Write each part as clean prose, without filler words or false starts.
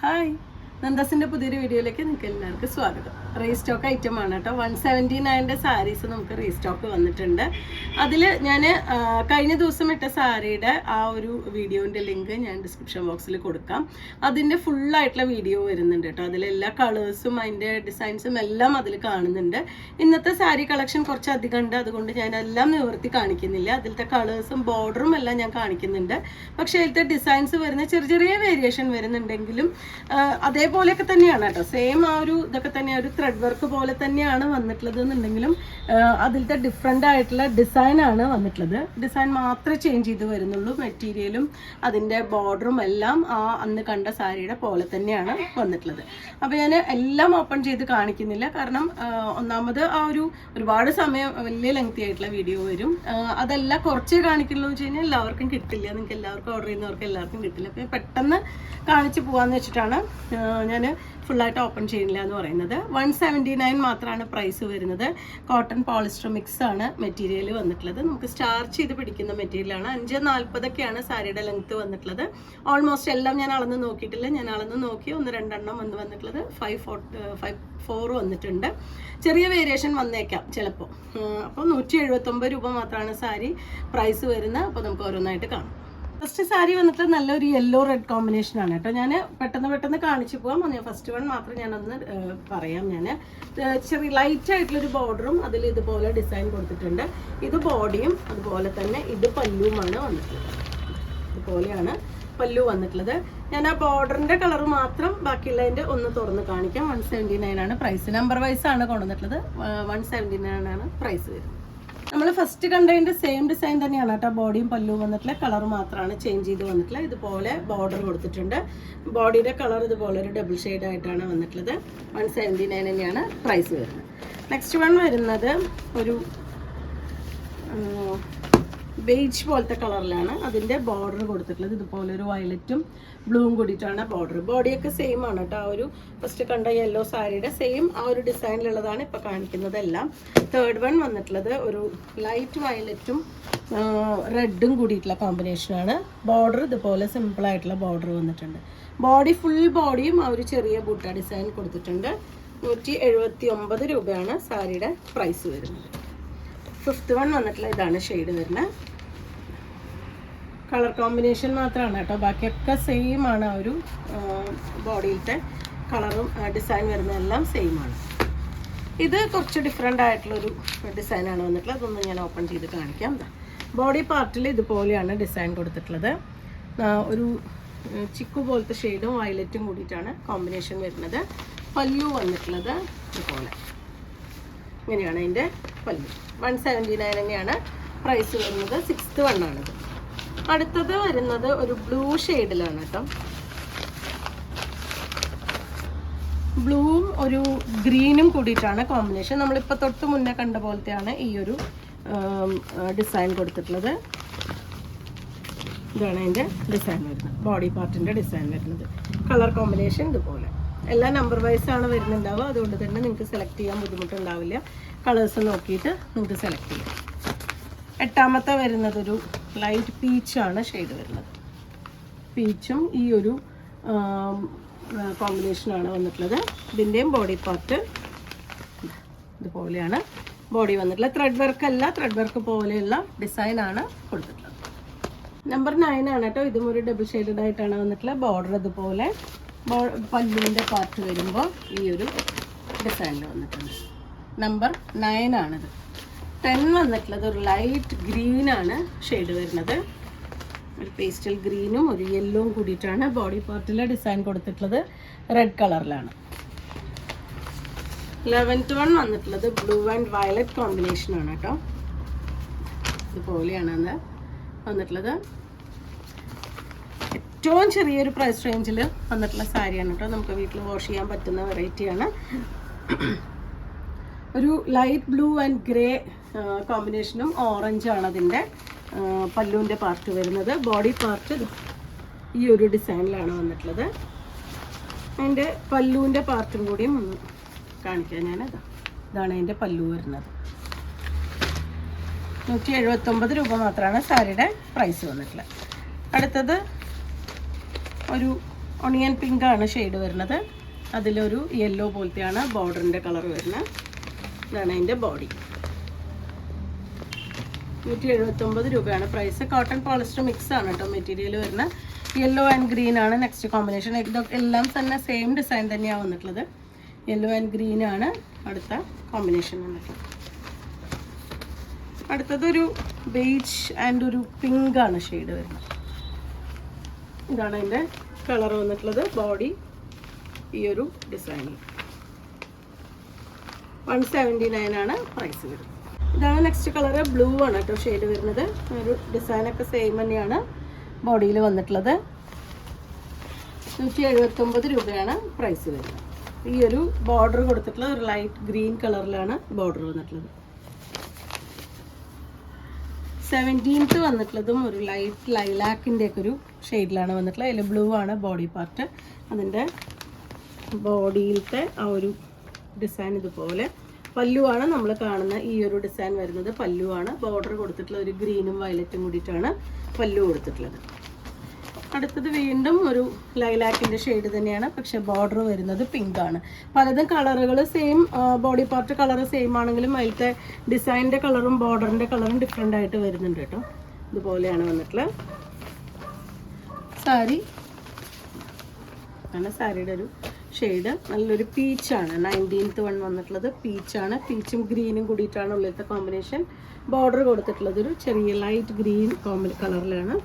Hi, നന്ദാസിൻ്റെ പുതിയൊരു വീഡിയോയിലേക്ക് നിങ്ങൾക്ക് എല്ലാവർക്കും സ്വാഗതം. റീസ്റ്റോക്ക് ഐറ്റം ആണ് കേട്ടോ. 179 സാരീസ് നമുക്ക് റീസ്റ്റോക്ക് വന്നിട്ടുണ്ട്. അതിൽ ഞാൻ കഴിഞ്ഞ ദിവസം ഇട്ട സാരിയുടെ ആ ഒരു വീഡിയോൻ്റെ ലിങ്ക് ഞാൻ ഡിസ്ക്രിപ്ഷൻ ബോക്സിൽ കൊടുക്കാം. അതിൻ്റെ ഫുള്ളായിട്ടുള്ള വീഡിയോ വരുന്നുണ്ട് കേട്ടോ. അതിലെല്ലാ കളേഴ്സും അതിൻ്റെ ഡിസൈൻസും എല്ലാം അതിൽ കാണുന്നുണ്ട്. ഇന്നത്തെ സാരി കളക്ഷൻ കുറച്ച് അധികം ഉണ്ട്, അതുകൊണ്ട് ഞാൻ എല്ലാം നിവർത്തി കാണിക്കുന്നില്ല. അതിലത്തെ കളേഴ്സും ബോർഡറും എല്ലാം ഞാൻ കാണിക്കുന്നുണ്ട്. പക്ഷേ അതിലത്തെ ഡിസൈൻസ് വരുന്ന ചെറിയ ചെറിയ വേരിയേഷൻ വരുന്നുണ്ടെങ്കിലും അതേപോലെയൊക്കെ തന്നെയാണ് കേട്ടോ. സെയിം ആ ഒരു ഇതൊക്കെ തന്നെ, ഒരു ത്രെഡ് വർക്ക് പോലെ തന്നെയാണ് വന്നിട്ടുള്ളത് എന്നുണ്ടെങ്കിലും അതിലത്തെ ഡിഫറെൻ്റ് ആയിട്ടുള്ള ഡിസൈനാണ് വന്നിട്ടുള്ളത്. ഡിസൈൻ മാത്രമേ ചേഞ്ച് ചെയ്ത് വരുന്നുള്ളൂ. മെറ്റീരിയലും അതിൻ്റെ ബോർഡറും എല്ലാം ആ അന്ന് കണ്ട സാരിയുടെ പോലെ തന്നെയാണ് വന്നിട്ടുള്ളത്. അപ്പോൾ ഞാൻ എല്ലാം ഓപ്പൺ ചെയ്ത് കാണിക്കുന്നില്ല, കാരണം ഒന്നാമത് ആ ഒരുപാട് സമയം വലിയ ലെങ്തി ആയിട്ടുള്ള വീഡിയോ വരും. അതെല്ലാം കുറച്ചേ കാണിക്കുള്ളൂ എന്ന് വെച്ച് കഴിഞ്ഞാൽ എല്ലാവർക്കും കിട്ടില്ല. നിങ്ങൾക്ക് എല്ലാവർക്കും ഓർഡർ ചെയ്യുന്നവർക്ക് എല്ലാവർക്കും കിട്ടില്ല. അപ്പോൾ പെട്ടെന്ന് കാണിച്ച് പോകാമെന്ന് വെച്ചിട്ടാണ് ഞാൻ ഫുള്ളായിട്ട് ഓപ്പൺ ചെയ്യുന്നില്ല എന്ന് പറയുന്നത്. 179 മാത്രമാണ് പ്രൈസ് വരുന്നത്. കോട്ടൺ പോളിസ്റ്റർ മിക്സ് ആണ് മെറ്റീരിയൽ വന്നിട്ടുള്ളത്. നമുക്ക് സ്റ്റാർച്ച് ചെയ്ത് പിടിക്കുന്ന മെറ്റീരിയലാണ്. 540 സാരിയുടെ ലെങ്ത്ത് വന്നിട്ടുള്ളത്. ഓൾമോസ്റ്റ് എല്ലാം ഞാൻ അളന്ന് നോക്കിയിട്ടില്ല. ഞാൻ അളന്ന് നോക്കി 1-2 വന്നിട്ടുള്ളത് 5'4" വന്നിട്ടുണ്ട്. ചെറിയ വേരിയേഷൻ വന്നേക്കാം ചിലപ്പോൾ. അപ്പോൾ 179 രൂപ മാത്രമാണ് സാരി പ്രൈസ് വരുന്നത്. അപ്പോൾ നമുക്ക് ഓരോന്നായിട്ട് കാണാം. ഫസ്റ്റ് സാരി വന്നിട്ട് നല്ലൊരു യെല്ലോ റെഡ് കോമ്പിനേഷൻ ആണ് കേട്ടോ. ഞാൻ പെട്ടെന്ന് കാണിച്ചു പോകാം. ഫസ്റ്റ് വൺ മാത്രം ഞാനൊന്ന് പറയാം. ഞാൻ ചെറിയ ലൈറ്റ് ആയിട്ടുള്ളൊരു ബോർഡറും അതിൽ ഇതുപോലെ ഡിസൈൻ കൊടുത്തിട്ടുണ്ട്. ഇത് ബോഡിയും അതുപോലെ തന്നെ ഇത് പല്ലുവുമാണ് വന്നിട്ടുള്ളത്. ഇതുപോലെയാണ് പല്ലു വന്നിട്ടുള്ളത്. ഞാൻ ആ ബോർഡറിന്റെ കളർ മാത്രം ബാക്കിയുള്ളതിൻ്റെ ഒന്ന് തുറന്ന് കാണിക്കാം. 179 ആണ് പ്രൈസ്. നമ്പർ വൈസ് ആണ് കൊണ്ടുവന്നിട്ടുള്ളത്. 179 ആണ് പ്രൈസ് വരുന്നത്. നമ്മൾ ഫസ്റ്റ് കണ്ടതിൻ്റെ സെയിം ഡിസൈൻ തന്നെയാണ് കേട്ടോ. ബോഡിയും പല്ലുവും വന്നിട്ടുള്ള കളർ മാത്രമാണ് ചേഞ്ച് ചെയ്ത് വന്നിട്ടുള്ളത്. ഇതുപോലെ ബോർഡർ കൊടുത്തിട്ടുണ്ട്. ബോഡിയുടെ കളർ ഇതുപോലെ ഒരു ഡബിൾ ഷെയ്ഡ് ആയിട്ടാണ് വന്നിട്ടുള്ളത്. 179 തന്നെയാണ് പ്രൈസ് വരുന്നത്. നെക്സ്റ്റ് വൺ വരുന്നത് ഒരു ബേജ് പോലത്തെ കളറിലാണ് അതിൻ്റെ ബോർഡർ കൊടുത്തിട്ടുള്ളത്. ഇതുപോലെ ഒരു വയലറ്റും ബ്ലൂവും കൂടിയിട്ടാണ് ബോർഡർ. ബോഡിയൊക്കെ സെയിം ആണ് കേട്ടോ. ആ ഒരു ഫസ്റ്റ് കണ്ട യെല്ലോ സാരിയുടെ സെയിം ആ ഒരു ഡിസൈനിലുള്ളതാണ് ഇപ്പോൾ കാണിക്കുന്നതെല്ലാം. തേർഡ് വൺ വന്നിട്ടുള്ളത് ഒരു ലൈറ്റ് വയലറ്റും റെഡും കൂടിയിട്ടുള്ള കോമ്പിനേഷനാണ്. ബോർഡർ ഇതുപോലെ സിമ്പിളായിട്ടുള്ള ബോർഡർ വന്നിട്ടുണ്ട്. ബോഡി ഫുൾ ബോഡിയും ആ ഒരു ചെറിയ ബൂട്ട ഡിസൈൻ കൊടുത്തിട്ടുണ്ട്. 179 രൂപയാണ് സാരിയുടെ പ്രൈസ് വരുന്നത്. ഫിഫ്ത്ത് വൺ വന്നിട്ടുള്ള ഇതാണ് ഷെയ്ഡ് വരുന്നത്. കളർ കോമ്പിനേഷൻ മാത്രമാണ് കേട്ടോ. ബാക്കിയൊക്കെ സെയിം ആണ്. ആ ഒരു ബോഡിയിലത്തെ കളറും ഡിസൈൻ വരുന്നതെല്ലാം സെയിം ആണ്. ഇത് കുറച്ച് ഡിഫറെൻ്റ് ആയിട്ടുള്ളൊരു ഡിസൈനാണ് വന്നിട്ടുള്ളത്. അതൊന്നും ഞാൻ ഓപ്പൺ ചെയ്ത് കാണിക്കാം. ബോഡി പാർട്ടിൽ ഇതുപോലെയാണ് ഡിസൈൻ കൊടുത്തിട്ടുള്ളത്. ഒരു ചിക്കു പോലത്തെ ഷെയ്ഡും വയലറ്റും കൂടിയിട്ടാണ് കോമ്പിനേഷൻ വരുന്നത്. പല്ലു വന്നിട്ടുള്ളത് ഇതുപോലെ ഇങ്ങനെയാണ് അതിൻ്റെ പല്ലു. 179 തന്നെയാണ് പ്രൈസ് വരുന്നത്. 6th വണ്ണാണിത്. അടുത്തത് വരുന്നത് ഒരു ബ്ലൂ ഷെയ്ഡിലാണ് കേട്ടോ. ബ്ലൂവും ഒരു ഗ്രീനും കൂടിയിട്ടാണ് കോമ്പിനേഷൻ. നമ്മളിപ്പോൾ തൊട്ട് മുന്നേ കണ്ട പോലത്തെയാണ് ഈ ഒരു ഡിസൈൻ കൊടുത്തിട്ടുള്ളത്. ഇതാണ് അതിൻ്റെ ഡിസൈൻ വരുന്നത്. ബോഡി പാർട്ടിൻ്റെ ഡിസൈൻ വരുന്നത്. കളർ കോമ്പിനേഷൻ ഇതുപോലെ. എല്ലാം നമ്പർ വൈസ് ആണ് വരുന്നുണ്ടാവുക. അതുകൊണ്ട് തന്നെ നിങ്ങൾക്ക് സെലക്ട് ചെയ്യാൻ ബുദ്ധിമുട്ടുണ്ടാവില്ല. കളേഴ്സ് നോക്കിയിട്ട് നിങ്ങൾക്ക് സെലക്ട് ചെയ്യാം. 8ാമത്തെ വരുന്നത് ഒരു ലൈറ്റ് പീച്ചാണ് ഷെയ്ഡ് വരുന്നത്. പീച്ചും ഈ ഒരു കോമ്പിനേഷനാണ് വന്നിട്ടുള്ളത്. ഇതിൻ്റെയും ബോഡി പാർട്ട് ഇതുപോലെയാണ് ബോഡി വന്നിട്ടുള്ളത്. ത്രെഡ് വർക്ക് അല്ല, ത്രെഡ് വർക്ക് പോലെയുള്ള ഡിസൈനാണ് കൊടുത്തിട്ടുള്ളത്. നമ്പർ 9 ആണ് കേട്ടോ. ഇതും ഒരു ഡബിൾ ഷെയ്ഡഡ് ആയിട്ടാണ് വന്നിട്ടുള്ളത്. ബോർഡർ ഇതുപോലെ പല്ലുവിൻ്റെ പാർട്ട് വരുമ്പോൾ ഈ ഒരു ഡിസൈനിൽ വന്നിട്ടുണ്ട്. നമ്പർ 9 ആണിത്. 10 വന്നിട്ടുള്ളത് ഒരു ലൈറ്റ് ഗ്രീനാണ് ഷെയ്ഡ് വരുന്നത്. ഒരു പേസ്റ്റൽ ഗ്രീനും ഒരു യെല്ലോവും കൂടിയിട്ടാണ് ബോഡി പാർട്ടിലെ ഡിസൈൻ കൊടുത്തിട്ടുള്ളത്. റെഡ് കളറിലാണ്. 11th വൺ വന്നിട്ടുള്ളത് ബ്ലൂ ആൻഡ് വയലറ്റ് കോമ്പിനേഷനാണ് കേട്ടോ. ഇതുപോലെയാണ് അത് വന്നിട്ടുള്ളത്. ഏറ്റവും ചെറിയൊരു പ്രൈസ് റേഞ്ചിൽ വന്നിട്ടുള്ള സാരിയാണ് കേട്ടോ. നമുക്ക് വീട്ടിൽ വാഷ് ചെയ്യാൻ പറ്റുന്ന വെറൈറ്റിയാണ്. ഒരു ലൈറ്റ് ബ്ലൂ ആൻഡ് ഗ്രേ കോമ്പിനേഷനും ഓറഞ്ചാണ് അതിൻ്റെ പല്ലുവിൻ്റെ പാർട്ട് വരുന്നത്. ബോഡി പാർട്ട് ഈ ഒരു ഡിസൈനിലാണ് വന്നിട്ടുള്ളത്. അതിൻ്റെ പല്ലുവിൻ്റെ പാർട്ടും കൂടിയും ഒന്ന് കാണിക്കാം ഞാൻ. ഇതാണ് അതിൻ്റെ പല്ലു വരുന്നത്. 179 രൂപ മാത്രമാണ് സാരിയുടെ പ്രൈസ് വന്നിട്ടുള്ളത്. അടുത്തത് ഒരു ഒണിയൻ പിങ്ക് ആണ് ഷെയ്ഡ് വരുന്നത്. അതിലൊരു യെല്ലോ പോലത്തെയാണ് ബോർഡറിൻ്റെ കളർ വരുന്നത്. ഇതാണ് അതിൻ്റെ ബോഡി. 179 രൂപയാണ് പ്രൈസ്. കോട്ടൺ പോളിസ്റ്റർ മിക്സ് ആണ് കേട്ടോ മെറ്റീരിയൽ വരുന്നത്. യെല്ലോ ആൻഡ് ഗ്രീൻ ആണ് നെക്സ്റ്റ് കോമ്പിനേഷൻ. ഇതൊക്കെ എല്ലാം തന്നെ സെയിം ഡിസൈൻ തന്നെയാണ് വന്നിട്ടുള്ളത്. യെല്ലോ ആൻഡ് ഗ്രീൻ ആണ് അടുത്ത കോമ്പിനേഷൻ വന്നിട്ടുള്ളത്. അടുത്തതൊരു ബേജ് ആൻഡ് ഒരു പിങ്ക് ആണ് ഷെയ്ഡ് വരുന്നത്. ഇതാണ് അതിൻ്റെ കളർ വന്നിട്ടുള്ളത്. ബോഡി ഈ ഒരു ഡിസൈനിൽ 179 ആണ് പ്രൈസ് വരുന്നത്. ഇതാണ് നെക്സ്റ്റ് കളർ. ബ്ലൂ ആണ് കേട്ടോ ഷെയ്ഡ് വരുന്നത്. ഒരു ഡിസൈനൊക്കെ സെയിം തന്നെയാണ് ബോഡിയിൽ വന്നിട്ടുള്ളത്. 179 രൂപയാണ് പ്രൈസ് വരുന്നത്. ഈ ഒരു ബോർഡർ കൊടുത്തിട്ടുള്ളത് ഒരു ലൈറ്റ് ഗ്രീൻ കളറിലാണ് ബോർഡർ വന്നിട്ടുള്ളത്. 17th വന്നിട്ടുള്ളതും ഒരു ലൈറ്റ് ലൈലാക്കിൻ്റെ ഒക്കെ ഒരു ഷെയ്ഡിലാണ് വന്നിട്ടുള്ളത്. അതിൽ ബ്ലൂ ആണ് ബോഡി പാർട്ട്. അതിൻ്റെ ബോഡിയിലത്തെ ആ ഒരു ഡിസൈൻ ഇതുപോലെ. പല്ലുവാണ് നമ്മൾ കാണുന്ന ഈ ഒരു ഡിസൈൻ വരുന്നത്. പല്ലുവാണ് ബോർഡർ കൊടുത്തിട്ടുള്ള ഒരു ഗ്രീനും വയലറ്റും കൂടിയിട്ടാണ് പല്ലു കൊടുത്തിട്ടുള്ളത്. അടുത്തത് വീണ്ടും ഒരു ലൈലാക്കിൻ്റെ ഷെയ്ഡ് തന്നെയാണ്, പക്ഷെ ബോർഡർ വരുന്നത് പിങ്ക് ആണ്. പലതും കളറുകൾ same, body part colour same ആണെങ്കിലും അതിലത്തെ ഡിസൈനിൻ്റെ കളറും ബോർഡറിൻ്റെ കളറും ഡിഫറെൻ്റ് ആയിട്ട് വരുന്നുണ്ട് കേട്ടോ. ഇതുപോലെയാണ് വന്നിട്ടുള്ളത്. സാരി ആണ് സാരിയുടെ ഒരു ഷെയ്ഡ്. നല്ലൊരു പീച്ചാണ്. 19th വന്നിട്ടുള്ളത് പീച്ചാണ്. പീച്ചും ഗ്രീനും കൂടിയിട്ടാണ് ഉള്ളിലത്തെ കോമ്പിനേഷൻ. ബോർഡർ കൊടുത്തിട്ടുള്ളത് ഒരു ചെറിയ ലൈറ്റ് ഗ്രീൻ കളറിലാണ്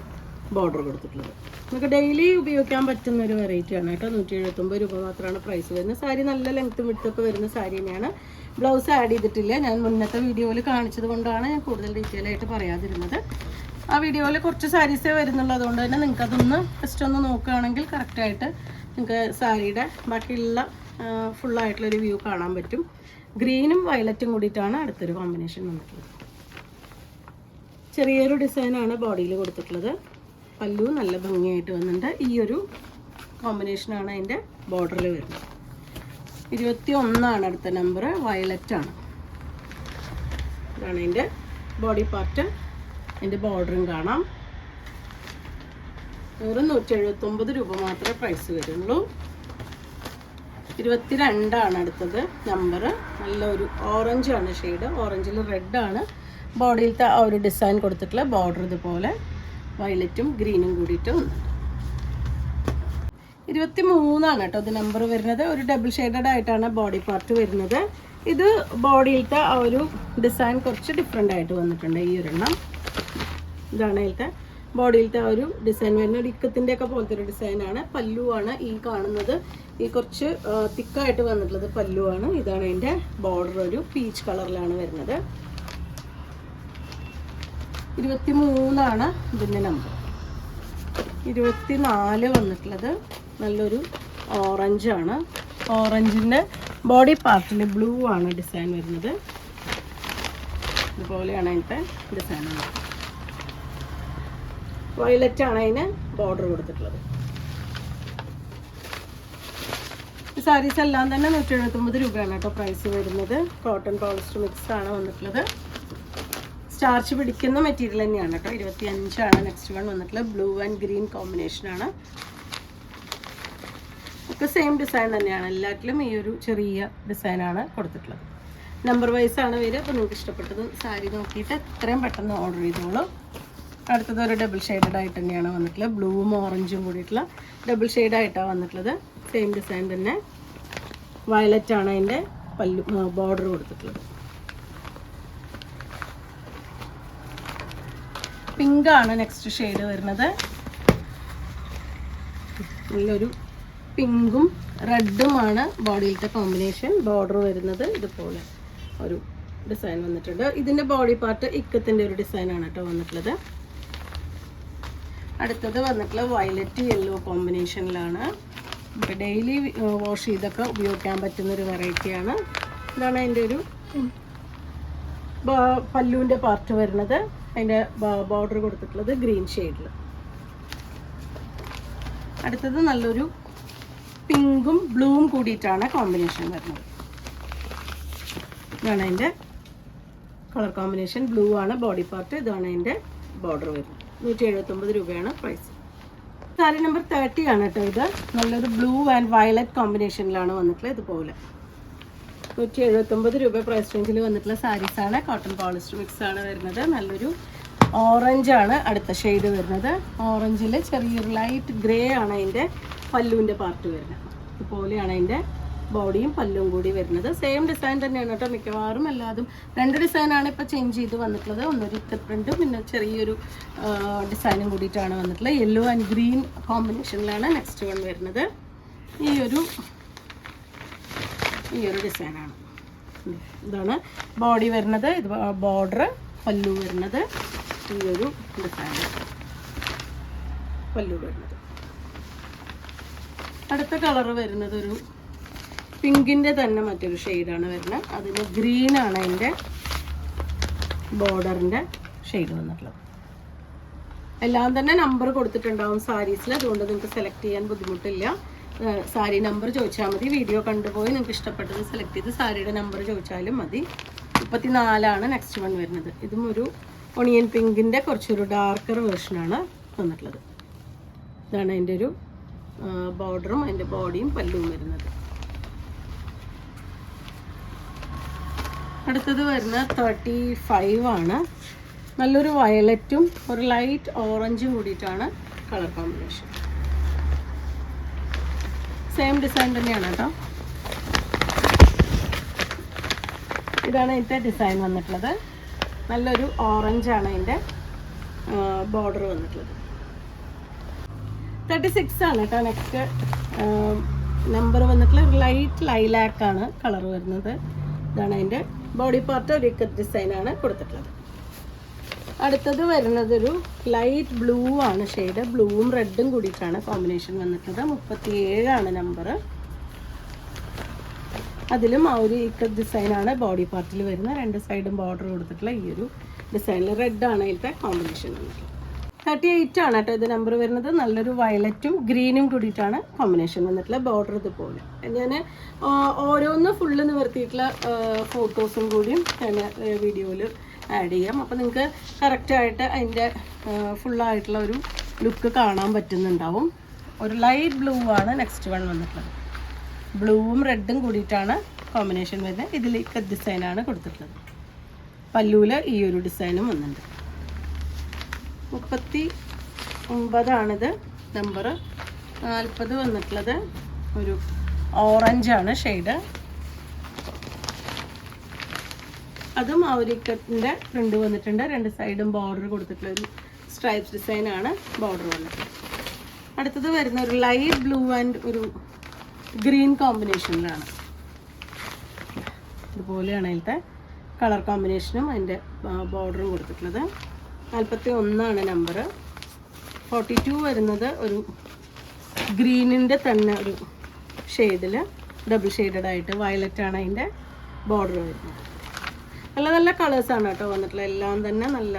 ബോർഡർ കൊടുത്തിട്ടുള്ളത്. നമുക്ക് ഡെയിലി ഉപയോഗിക്കാൻ പറ്റുന്ന ഒരു വെറൈറ്റിയാണ് കേട്ടോ. 179 രൂപ മാത്രമാണ് പ്രൈസ് വരുന്നത്. സാരി നല്ല ലെങ്ത്തും വിഡ്ത്തുമൊക്കെ വരുന്ന സാരി തന്നെയാണ്. ബ്ലൗസ് ആഡ് ചെയ്തിട്ടില്ല. ഞാൻ മുന്നത്തെ വീഡിയോയിൽ കാണിച്ചത് കൊണ്ടാണ് ഞാൻ കൂടുതൽ ഡീറ്റെയിൽ ആയിട്ട് പറയാതിരുന്നത്. ആ വീഡിയോയിൽ കുറച്ച് സാരീസേ വരുന്നുള്ളൂ. അതുകൊണ്ട് തന്നെ നിങ്ങൾക്ക് അതൊന്ന് ജസ്റ്റ് ഒന്ന് നോക്കുകയാണെങ്കിൽ കറക്റ്റായിട്ട് നിങ്ങൾക്ക് സാരിയുടെ ബാക്കിയുള്ള ഫുള്ളായിട്ടുള്ളൊരു വ്യൂ കാണാൻ പറ്റും. ഗ്രീനും വയലറ്റും കൂടിയിട്ടാണ് അടുത്തൊരു കോമ്പിനേഷൻ വന്നിട്ടുള്ളത്. ചെറിയൊരു ഡിസൈനാണ് ബോഡിയിൽ കൊടുത്തിട്ടുള്ളത്. പല്ലു നല്ല ഭംഗിയായിട്ട് വന്നിട്ടുണ്ട്. ഈ ഒരു കോമ്പിനേഷനാണ് അതിൻ്റെ ബോർഡറിൽ വരുന്നത്. 21 അടുത്ത നമ്പർ. വയലറ്റാണ്. ഇതാണ് അതിൻ്റെ ബോഡി പാർട്ട്. അതിൻ്റെ ബോർഡറും കാണാം. വെറും 179 രൂപ മാത്രമേ പ്രൈസ് വരുന്നുള്ളൂ. 22 അടുത്തത് നമ്പർ. നല്ലൊരു ഓറഞ്ചാണ് ഷെയ്ഡ്. ഓറഞ്ചിൽ റെഡാണ് ബോഡിയിലത്തെ ആ ഒരു ഡിസൈൻ കൊടുത്തിട്ടുള്ള ബോർഡർ. ഇതുപോലെ വയലറ്റും ഗ്രീനും കൂടിയിട്ട് വന്നിട്ടുണ്ട്. 23 കേട്ടോ ഇത് നമ്പർ വരുന്നത്. ഒരു ഡബിൾ ഷെയ്ഡഡ് ആയിട്ടാണ് ബോഡി പാർട്ട് വരുന്നത്. ഇത് ബോഡിയിലത്തെ ആ ഒരു ഡിസൈൻ കുറച്ച് ഡിഫറെൻ്റ് ആയിട്ട് വന്നിട്ടുണ്ട്. ഈ ഒരെണ്ണം ഇതാണ് അതിലത്തെ ബോഡിയിലത്തെ ആ ഒരു ഡിസൈൻ വരുന്നത്. ഒരു ഇക്കത്തിൻ്റെ ഒക്കെ പോലത്തെ ഒരു ഡിസൈനാണ്. പല്ലുവാണ് ഈ കാണുന്നത്. ഈ കുറച്ച് തിക്കായിട്ട് വന്നിട്ടുള്ളത് പല്ലുവാണ്. ഇതാണ് അതിൻ്റെ ബോർഡർ. ഒരു പീച്ച് കളറിലാണ് വരുന്നത്. 23 ഇതിൻ്റെ നമ്പർ. 24 വന്നിട്ടുള്ളത് നല്ലൊരു ഓറഞ്ചാണ്. ഓറഞ്ചിൻ്റെ ബോഡി പാർട്ടിൽ ബ്ലൂ ആണ് ഡിസൈൻ വരുന്നത്. ഇതുപോലെയാണ് അതിൻ്റെ ഡിസൈൻ. വയലറ്റാണ് അതിന് ബോർഡർ കൊടുത്തിട്ടുള്ളത്. ഈ സാരീസ് എല്ലാം തന്നെ 179 രൂപയാണ് കേട്ടോ പ്രൈസ് വരുന്നത്. കോട്ടൺ പോളിസ്റ്റർ മിക്സ് ആണ് വന്നിട്ടുള്ളത്. സ്റ്റാർച്ച് പിടിക്കുന്ന മെറ്റീരിയൽ തന്നെയാണ് കേട്ടോ. 25 നെക്സ്റ്റ് വൺ വന്നിട്ടുള്ളത്. ബ്ലൂ ആൻഡ് ഗ്രീൻ കോമ്പിനേഷനാണ്. ഒക്കെ സെയിം ഡിസൈൻ തന്നെയാണ്. എല്ലാറ്റിലും ഈ ഒരു ചെറിയ ഡിസൈനാണ് കൊടുത്തിട്ടുള്ളത്. നമ്പർ വൈസ് ആണ് വരിക. അപ്പോൾ നിങ്ങൾക്ക് ഇഷ്ടപ്പെട്ടത് സാരി നോക്കിയിട്ട് എത്രയും പെട്ടെന്ന് ഓർഡർ ചെയ്തോളൂ. അടുത്തത് ഒരു ഡബിൾ ഷെയ്ഡഡ് ആയിട്ട് തന്നെയാണ് വന്നിട്ടുള്ളത്. ബ്ലൂവും ഓറഞ്ചും കൂടിയിട്ടുള്ള ഡബിൾ ഷെയ്ഡായിട്ടാണ് വന്നിട്ടുള്ളത്. സെയിം ഡിസൈൻ തന്നെ. വയലറ്റാണ് അതിൻ്റെ ബോർഡർ കൊടുത്തിട്ടുള്ളത്. പിങ്കാണ് നെക്സ്റ്റ് ഷെയ്ഡ് വരുന്നത്. നല്ലൊരു പിങ്കും റെഡുമാണ് ബോഡിയിലത്തെ കോമ്പിനേഷൻ. ബോർഡർ വരുന്നത് ഇതുപോലെ ഒരു ഡിസൈൻ വന്നിട്ടുണ്ട്. ഇതിൻ്റെ ബോഡി പാർട്ട് ഇക്കത്തിൻ്റെ ഒരു ഡിസൈനാണ് കേട്ടോ വന്നിട്ടുള്ളത്. അടുത്തത് വന്നിട്ടുള്ള വയലറ്റ് യെല്ലോ കോമ്പിനേഷനിലാണ്. നമുക്ക് ഡെയിലി വാഷ് ചെയ്തൊക്കെ ഉപയോഗിക്കാൻ പറ്റുന്നൊരു വെറൈറ്റിയാണ്. ഇതാണ് അതിൻ്റെ ഒരു പല്ലുവിൻ്റെ പാർട്ട് വരുന്നത്. അതിൻ്റെ ബോർഡർ കൊടുത്തിട്ടുള്ളത് ഗ്രീൻ ഷെയ്ഡിൽ. അടുത്തത് നല്ലൊരു പിങ്കും ബ്ലൂവും കൂടിയിട്ടാണ് കോമ്പിനേഷൻ വരുന്നത്. ഇതാണ് അതിൻ്റെ കളർ കോമ്പിനേഷൻ. ബ്ലൂ ആണ് ബോഡി പാർട്ട്. ഇതാണ് അതിൻ്റെ ബോർഡർ വരുന്നത്. 179 രൂപയാണ് പ്രൈസ്. സാരി നമ്പർ 30 ആണ് കേട്ടോ. ഇത് നല്ലൊരു ബ്ലൂ ആൻഡ് വയലറ്റ് കോമ്പിനേഷനിലാണ് വന്നിട്ടുള്ളത്. ഇതുപോലെ 179 രൂപ പ്രൈസ് റേഞ്ചിൽ വന്നിട്ടുള്ള സാരീസാണ്. കോട്ടൺ പോളിസ്റ്റർ മിക്സ് ആണ് വരുന്നത്. നല്ലൊരു ഓറഞ്ചാണ് അടുത്ത ഷെയ്ഡ് വരുന്നത്. ഓറഞ്ചിൽ ചെറിയൊരു ലൈറ്റ് ഗ്രേ ആണ് അതിൻ്റെ പല്ലുവിൻ്റെ പാർട്ട് വരുന്നത്. ഇതുപോലെയാണ് അതിൻ്റെ ബോഡിയും പല്ലും കൂടി വരുന്നത്. സെയിം ഡിസൈൻ തന്നെയാണ് കേട്ടോ. മിക്കവാറും എല്ലാതും 2 ഡിസൈനാണ് ഇപ്പോൾ ചേഞ്ച് ചെയ്ത് വന്നിട്ടുള്ളത്. ഒന്നൊരു പ്രിൻറ്റും പിന്നെ ചെറിയൊരു ഡിസൈനും കൂടിയിട്ടാണ് വന്നിട്ടുള്ളത്. യെല്ലോ ആൻഡ് ഗ്രീൻ കോമ്പിനേഷനിലാണ് നെക്സ്റ്റ് വൺ വരുന്നത്. ഈ ഒരു ഡിസൈനാണ്. ഇതാണ് ബോഡി വരുന്നത്. ഇത് ബോർഡർ, പല്ലു വരുന്നത്. ഈ ഒരു ഡിസൈൻ പല്ലു വരുന്നത്. അടുത്ത കളർ വരുന്നത് ഒരു പിങ്കിൻ്റെ തന്നെ മറ്റൊരു ഷെയ്ഡാണ് വരുന്നത്. അതിന് ഗ്രീനാണ് അതിൻ്റെ ബോർഡറിൻ്റെ ഷെയ്ഡ് വന്നിട്ടുള്ളത്. എല്ലാം തന്നെ നമ്പർ കൊടുത്തിട്ടുണ്ടാവും സാരീസിൽ. അതുകൊണ്ട് നിങ്ങൾക്ക് സെലക്ട് ചെയ്യാൻ ബുദ്ധിമുട്ടില്ല. സാരി നമ്പർ ചോദിച്ചാൽ മതി. വീഡിയോ കണ്ടുപോയി നിങ്ങൾക്ക് ഇഷ്ടപ്പെട്ടത് സെലക്ട് ചെയ്ത് സാരിയുടെ നമ്പർ ചോദിച്ചാലും മതി. 34 നെക്സ്റ്റ് വൺ വരുന്നത്. ഇതും ഒരു ഒണിയൻ പിങ്കിൻ്റെ കുറച്ചൊരു ഡാർക്കർ വേർഷനാണ് വന്നിട്ടുള്ളത്. ഇതാണ് അതിൻ്റെ ഒരു ബോർഡറും അതിൻ്റെ ബോഡിയും പല്ലും വരുന്നത്. അടുത്തത് വരുന്നത് 35 ആണ്. നല്ലൊരു വയലറ്റും ഒരു ലൈറ്റ് ഓറഞ്ചും കൂടിയിട്ടാണ് കളർ കോമ്പിനേഷൻ. സെയിം ഡിസൈൻ തന്നെയാണ് കേട്ടോ. ഇതാണ് ഇതിൻ്റെ ഡിസൈൻ വന്നിട്ടുള്ളത്. നല്ലൊരു ഓറഞ്ചാണ് അതിൻ്റെ ബോർഡർ വന്നിട്ടുള്ളത്. 36 ആണ് കേട്ടോ നെക്സ്റ്റ് നമ്പർ വന്നിട്ടുള്ള ഒരു ലൈറ്റ് ലൈലാക്കാണ് കളർ വരുന്നത്. ഇതാണ് അതിൻ്റെ ബോഡി പാർട്ട്. ഒരു ഡിസൈനാണ് കൊടുത്തിട്ടുള്ളത്. അടുത്തത് വരുന്നത് ഒരു ലൈറ്റ് ബ്ലൂ ആണ് ഷെയ്ഡ്. ബ്ലൂവും റെഡും കൂടിയിട്ടാണ് കോമ്പിനേഷൻ വന്നിട്ടുള്ളത്. 37 ആണ് നമ്പർ. അതിലും ആ ഒരു ഡിസൈനാണ് ബോഡി പാർട്ടിൽ വരുന്ന. 2 സൈഡും ബോർഡർ കൊടുത്തിട്ടുള്ള ഈ ഒരു ഡിസൈനിൽ റെഡാണ് ഇതിൻ്റെ കോമ്പിനേഷൻ വന്നിട്ടുള്ളത്. 38 ആണ് കേട്ടോ ഇത് നമ്പർ വരുന്നത്. നല്ലൊരു വയലറ്റും ഗ്രീനും കൂടിയിട്ടാണ് കോമ്പിനേഷൻ വന്നിട്ടുള്ളത്. ബോർഡർ ഇതുപോലെ. ഞാൻ ഓരോന്ന് ഫുള്ള് നിവർത്തിയിട്ടുള്ള ഫോട്ടോസും കൂടിയും ഞാൻ വീഡിയോയിൽ ആഡ് ചെയ്യാം. അപ്പോൾ നിങ്ങൾക്ക് കറക്റ്റായിട്ട് അതിൻ്റെ ഫുള്ളായിട്ടുള്ള ഒരു ലുക്ക് കാണാൻ പറ്റുന്നുണ്ടാവും. ഒരു ലൈറ്റ് ബ്ലൂ ആണ് നെക്സ്റ്റ് വൺ വന്നിട്ടുള്ളത്. ബ്ലൂവും റെഡും കൂടിയിട്ടാണ് കോമ്പിനേഷൻ വരുന്നത്. ഇതിലേക്ക് ഡിസൈനാണ് കൊടുത്തിട്ടുള്ളത്. പല്ലൂൽ ഈ ഒരു ഡിസൈനും വന്നിട്ടുണ്ട്. 39 നമ്പർ. 40 വന്നിട്ടുള്ളത് ഒരു ഓറഞ്ചാണ് ഷെയ്ഡ്. അതും ആ ഒരു ഇക്കത്തിൻ്റെ പ്രിൻ്റ് വന്നിട്ടുണ്ട്. 2 സൈഡും ബോർഡർ കൊടുത്തിട്ടുള്ള ഒരു സ്ട്രൈപ്സ് ഡിസൈനാണ് ബോർഡർ വന്നിട്ടുള്ളത്. അടുത്തത് വരുന്ന ഒരു ലൈറ്റ് ബ്ലൂ ആൻഡ് ഒരു ഗ്രീൻ കോമ്പിനേഷനിലാണ്. ഇതുപോലെയാണ് അതിലത്തെ കളർ കോമ്പിനേഷനും അതിൻ്റെ ബോർഡറും കൊടുത്തിട്ടുള്ളത്. 41 നമ്പർ. 42 വരുന്നത് ഒരു ഗ്രീനിൻ്റെ തന്നെ ഒരു ഷെയ്ഡിൽ ഡബിൾ ഷെയ്ഡഡ് ആയിട്ട് വയലറ്റാണ് അതിൻ്റെ ബോർഡർ വരുന്നത്. നല്ല നല്ല കളേഴ്സാണ് കേട്ടോ വന്നിട്ടുള്ളത്. എല്ലാം തന്നെ നല്ല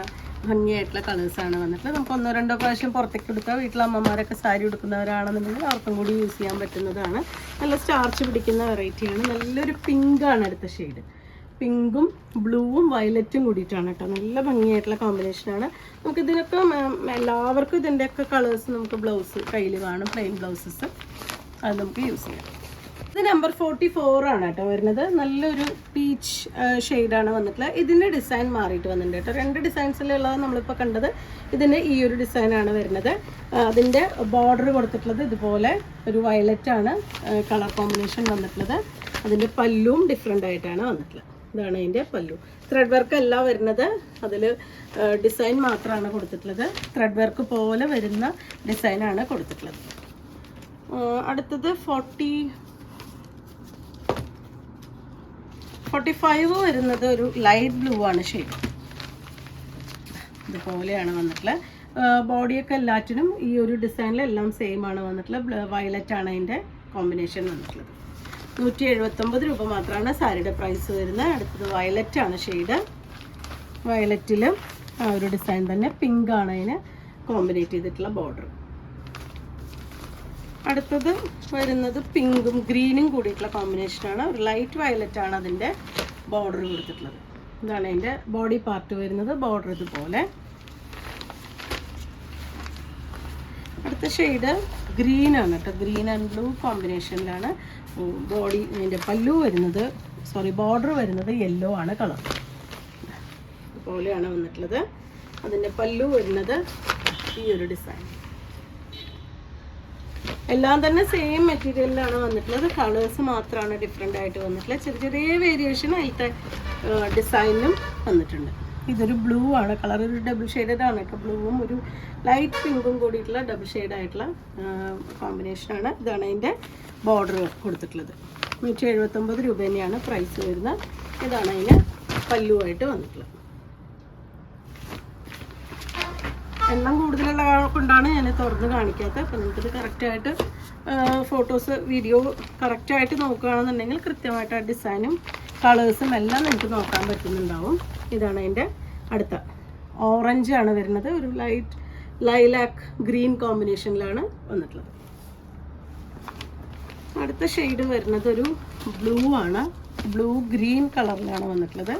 ഭംഗിയായിട്ടുള്ള കളേഴ്സാണ് വന്നിട്ടുള്ളത്. നമുക്ക് 1-2 പ്രാവശ്യം പുറത്തേക്ക് എടുക്കുക. വീട്ടിലമ്മമാരൊക്കെ സാരി എടുക്കുന്നവരാണെന്നുണ്ടെങ്കിൽ അവർക്കും കൂടി യൂസ് ചെയ്യാൻ പറ്റുന്നതാണ്. നല്ല സ്റ്റാർച്ച് പിടിക്കുന്ന വെറൈറ്റിയാണ്. നല്ലൊരു പിങ്കാണ് അടുത്ത ഷെയ്ഡ്. പിങ്കും ബ്ലൂവും വയലറ്റും കൂടിയിട്ടാണ് കേട്ടോ. നല്ല ഭംഗിയായിട്ടുള്ള കോമ്പിനേഷനാണ്. നമുക്കിതിനൊക്കെ എല്ലാവർക്കും ഇതിൻ്റെയൊക്കെ കളേഴ്സ് നമുക്ക് ബ്ലൗസ് കയ്യിൽ കാണും. പ്ലെയിൻ ബ്ലൗസസ് അത് നമുക്ക് യൂസ് ചെയ്യാം. ഇത് നമ്പർ 44 ആണ് കേട്ടോ വരുന്നത്. നല്ലൊരു പീച്ച് ഷെയ്ഡാണ് വന്നിട്ടുള്ളത്. ഇതിൻ്റെ ഡിസൈൻ മാറിയിട്ട് വന്നിട്ടുണ്ട് കേട്ടോ. 2 ഡിസൈൻസിലുള്ളത് നമ്മളിപ്പോൾ കണ്ടത്. ഇതിൻ്റെ ഈ ഒരു ഡിസൈനാണ് വരുന്നത്. അതിൻ്റെ ബോർഡർ കൊടുത്തിട്ടുള്ളത് ഇതുപോലെ ഒരു വയലറ്റാണ് കളർ കോമ്പിനേഷൻ വന്നിട്ടുള്ളത്. അതിൻ്റെ പല്ലും ഡിഫറെൻ്റ് ആയിട്ടാണ് വന്നിട്ടുള്ളത്. ഇതാണ് അതിൻ്റെ പല്ലു. ത്രെഡ് വർക്ക് അല്ല വരുന്നത്. അതിൽ ഡിസൈൻ മാത്രമാണ് കൊടുത്തിട്ടുള്ളത്. ത്രെഡ് വർക്ക് പോലെ വരുന്ന ഡിസൈനാണ് കൊടുത്തിട്ടുള്ളത്. അടുത്തത് 45 വരുന്നത് ഒരു ലൈറ്റ് ബ്ലൂ ആണ് ഷെയ്ഡ്. ഇതുപോലെയാണ് വന്നിട്ടുള്ളത്. ബോഡിയൊക്കെ എല്ലാറ്റിനും ഈ ഒരു ഡിസൈനിലെല്ലാം സെയിം ആണ് വന്നിട്ടുള്ളത്. വയലറ്റ് ആണ് അതിൻ്റെ കോമ്പിനേഷൻ വന്നിട്ടുള്ളത്. 179 രൂപ മാത്രമാണ് സാരിയുടെ പ്രൈസ് വരുന്നത്. അടുത്തത് വയലറ്റ് ആണ് ഷെയ്ഡ്. വയലറ്റിൽ ആ ഒരു ഡിസൈൻ തന്നെ പിങ്ക് ആണ് അതിന് കോമ്പിനേറ്റ് ചെയ്തിട്ടുള്ള ബോർഡർ. അടുത്തത് വരുന്നത് പിങ്കും ഗ്രീനും കൂടിയിട്ടുള്ള കോമ്പിനേഷനാണ്. ഒരു ലൈറ്റ് വയലറ്റ് ആണ് അതിൻ്റെ ബോർഡർ കൊടുത്തിട്ടുള്ളത്. ഇതാണ് അതിൻ്റെ ബോഡി പാർട്ട് വരുന്നത്. ബോർഡർ ഇതുപോലെ. അടുത്ത ഷെയ്ഡ് ഗ്രീൻ ആണ് കേട്ടോ. ഗ്രീൻ ആൻഡ് ബ്ലൂ കോമ്പിനേഷനിലാണ് ബോഡി അതിൻ്റെ പല്ലു വരുന്നത്, ബോർഡർ വരുന്നത് യെല്ലോ ആണ് കളർ. ഇതുപോലെയാണ് വന്നിട്ടുള്ളത്. അതിൻ്റെ പല്ലു വരുന്നത് ഈ ഒരു ഡിസൈൻ. എല്ലാം തന്നെ സെയിം മെറ്റീരിയലിലാണ് വന്നിട്ടുള്ളത്. കളേഴ്സ് മാത്രമാണ് ഡിഫറെൻ്റ് ആയിട്ട് വന്നിട്ടുള്ളത്. ചെറിയ ചെറിയ വേരിയേഷൻ അതിലത്തെ ഡിസൈനും വന്നിട്ടുണ്ട്. ഇതൊരു ബ്ലൂ ആണ് കളർ, ഒരു ഡബിൾ ഷെയ്ഡാണ് കേട്ടോ. ബ്ലൂവും ഒരു ലൈറ്റ് പിങ്കും കൂടിയിട്ടുള്ള ഡബിൾ ഷെയ്ഡായിട്ടുള്ള കോമ്പിനേഷനാണ്. ഇതാണ് അതിൻ്റെ ബോർഡർ കൊടുത്തിട്ടുള്ളത്. 179 രൂപ തന്നെയാണ് പ്രൈസ് വരുന്നത്. ഇതാണ് അതിന് പല്ലുവായിട്ട് വന്നിട്ടുള്ളത്. എണ്ണം കൂടുതലുള്ള കൊണ്ടാണ് ഞാൻ തുറന്ന് കാണിക്കാത്തത്. അപ്പോൾ നിങ്ങൾക്കിത് കറക്റ്റായിട്ട് ഫോട്ടോസ് വീഡിയോ കറക്റ്റായിട്ട് നോക്കുകയാണെന്നുണ്ടെങ്കിൽ കൃത്യമായിട്ട് ആ ഡിസൈനും കളേഴ്സും എല്ലാം നിങ്ങൾക്ക് നോക്കാൻ പറ്റുന്നുണ്ടാവും. ഇതാണ് അതിൻ്റെ അടുത്ത ഓറഞ്ച് ആണ് വരുന്നത്. ഒരു ലൈറ്റ് ലൈലാക്ക് ഗ്രീൻ കോമ്പിനേഷനിലാണ് വന്നിട്ടുള്ളത്. അടുത്ത ഷെയ്ഡ് വരുന്നത് ഒരു ബ്ലൂ ആണ്. ബ്ലൂ ഗ്രീൻ കളറിലാണ് വന്നിട്ടുള്ളത്.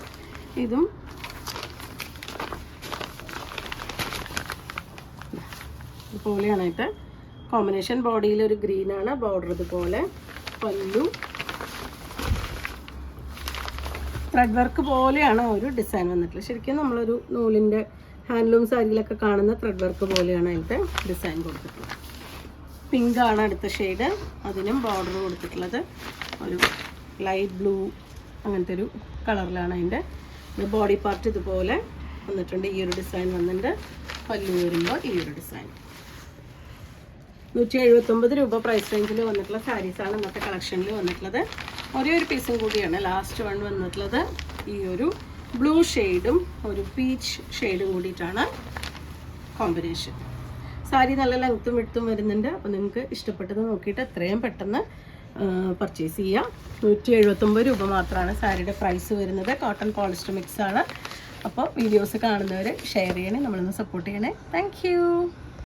ഇതും ഇതുപോലെയാണ് ഇത് കോമ്പിനേഷൻ. ബോഡിയിൽ ഒരു ഗ്രീനാണ്, ബോർഡർ ഇതുപോലെ, പല്ലു ത്രെഡ് വർക്ക് പോലെയാണ് ഒരു ഡിസൈൻ വന്നിട്ടുള്ളത്. ശരിക്കും നമ്മളൊരു നൂലിൻ്റെ ഹാൻഡ്ലൂം സാരിയിലൊക്കെ കാണുന്ന ത്രെഡ് വർക്ക് പോലെയാണ് അതിൻ്റെ ഡിസൈൻ കൊടുത്തിട്ടുള്ളത്. പിങ്ക് ആണ് അടുത്ത ഷെയ്ഡ്. അതിനും ബോർഡർ കൊടുത്തിട്ടുള്ളത് ഒരു ലൈറ്റ് ബ്ലൂ അങ്ങനത്തെ ഒരു കളറിലാണ്. അതിൻ്റെ ബോഡി പാർട്ട് ഇതുപോലെ വന്നിട്ടുണ്ട്. ഈ ഒരു ഡിസൈൻ വന്നിട്ടുണ്ട്. പല്ലു വരുമ്പോൾ ഈ ഒരു ഡിസൈൻ. 179 രൂപ പ്രൈസ് റേഞ്ചിൽ വന്നിട്ടുള്ള സാരീസാണ് ഇന്നത്തെ കളക്ഷനിൽ വന്നിട്ടുള്ളത്. ഒരേ ഒരു പീസും കൂടിയാണ് ലാസ്റ്റ് വൺ വന്നിട്ടുള്ളത്. ഈ ഒരു ബ്ലൂ ഷെയ്ഡും ഒരു പീച്ച് ഷെയ്ഡും കൂടിയിട്ടാണ് കോമ്പിനേഷൻ. സാരി നല്ല ലെങ്ത്തും വിഡ്ത്തും വരുന്നുണ്ട്. അപ്പോൾ നിങ്ങൾക്ക് ഇഷ്ടപ്പെട്ടത് നോക്കിയിട്ട് എത്രയും പെട്ടെന്ന് പർച്ചേസ് ചെയ്യാം. 179 രൂപ മാത്രമാണ് സാരിയുടെ പ്രൈസ് വരുന്നത്. കോട്ടൺ പോളിസ്റ്റർ മിക്സ് ആണ്. അപ്പോൾ വീഡിയോസ് കാണുന്നവർ ഷെയർ ചെയ്യണേ, നമ്മളൊന്ന് സപ്പോർട്ട് ചെയ്യണേ. താങ്ക്